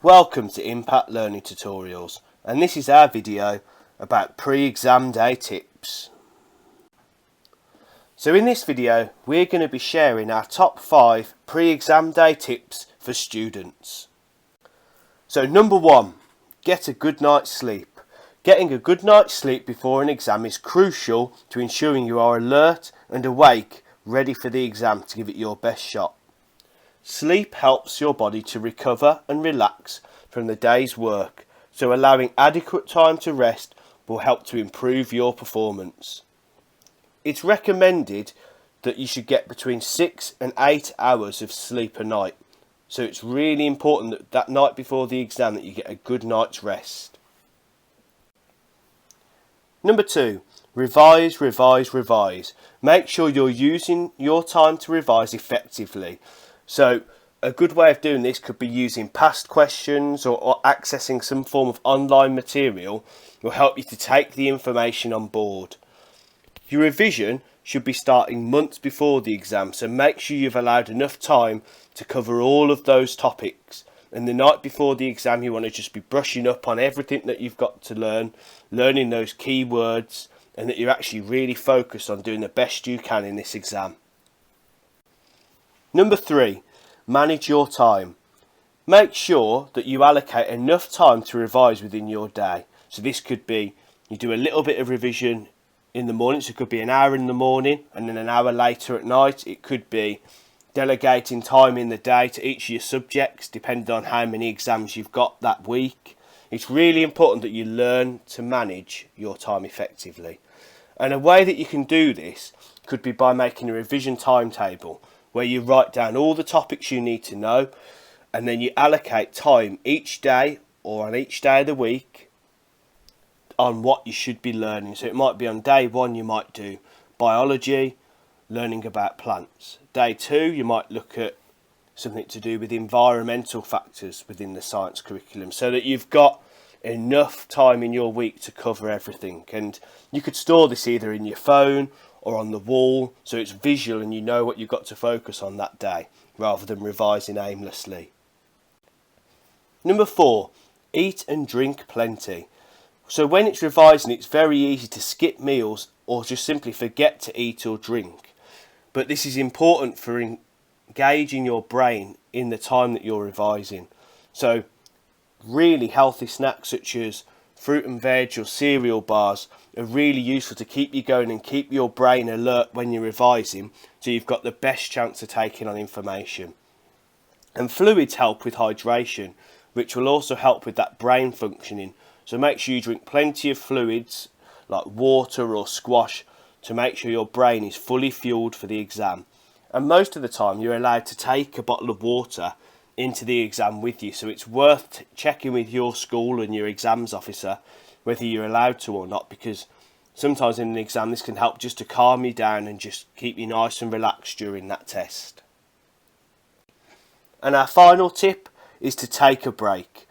Welcome to Impact Learning Tutorials, and this is our video about pre-exam day tips. So in this video we're going to be sharing our top 5 pre-exam day tips for students. So number 1, get a good night's sleep. Getting a good night's sleep before an exam is crucial to ensuring you are alert and awake, ready for the exam to give it your best shot. Sleep helps your body to recover and relax from the day's work, so allowing adequate time to rest will help to improve your performance. It's recommended that you should get between 6 and 8 hours of sleep a night, so it's really important that night before the exam that you get a good night's rest. Number 2, revise, revise, revise. Make sure you're using your time to revise effectively. So a good way of doing this could be using past questions or accessing some form of online material will help you to take the information on board. Your revision should be starting months before the exam, so make sure you've allowed enough time to cover all of those topics. And the night before the exam you want to just be brushing up on everything that you've got to learn, learning those key words, and that you're actually really focused on doing the best you can in this exam. Number 3, manage your time. Make sure that you allocate enough time to revise within your day. So this could be you do a little bit of revision in the morning, so it could be an hour in the morning and then an hour later at night. It could be delegating time in the day to each of your subjects depending on how many exams you've got that week. It's really important that you learn to manage your time effectively. And a way that you can do this could be by making a revision timetable where you write down all the topics you need to know and then you allocate time each day or on each day of the week on what you should be learning. So it might be on day 1 you might do biology, learning about plants. Day 2 you might look at something to do with environmental factors within the science curriculum, so that you've got enough time in your week to cover everything. And you could store this either in your phone or on the wall, so it's visual and you know what you've got to focus on that day rather than revising aimlessly. Number 4, eat and drink plenty. So when it's revising, it's very easy to skip meals or just simply forget to eat or drink. But this is important for engaging your brain in the time that you're revising. So really healthy snacks such as fruit and veg or cereal bars are really useful to keep you going and keep your brain alert when you're revising, so you've got the best chance of taking on information. And fluids help with hydration, which will also help with that brain functioning. So make sure you drink plenty of fluids like water or squash to make sure your brain is fully fueled for the exam. And most of the time you're allowed to take a bottle of water into the exam with you, so it's worth checking with your school and your exams officer whether you're allowed to or not, because sometimes in an exam this can help just to calm you down and just keep you nice and relaxed during that test. And our final tip is to take a break.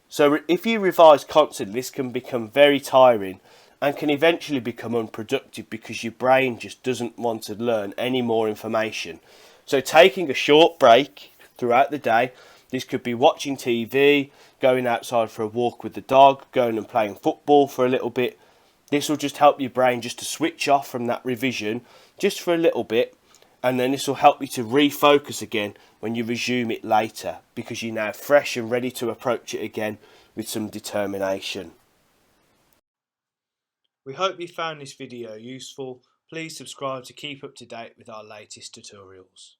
So if you revise constantly, this can become very tiring and can eventually become unproductive because your brain just doesn't want to learn any more information. So taking a short break throughout the day, this could be watching TV, going outside for a walk with the dog, going and playing football for a little bit. This will just help your brain just to switch off from that revision just for a little bit, and then this will help you to refocus again when you resume it later, because you're now fresh and ready to approach it again with some determination. We hope you found this video useful. Please subscribe to keep up to date with our latest tutorials.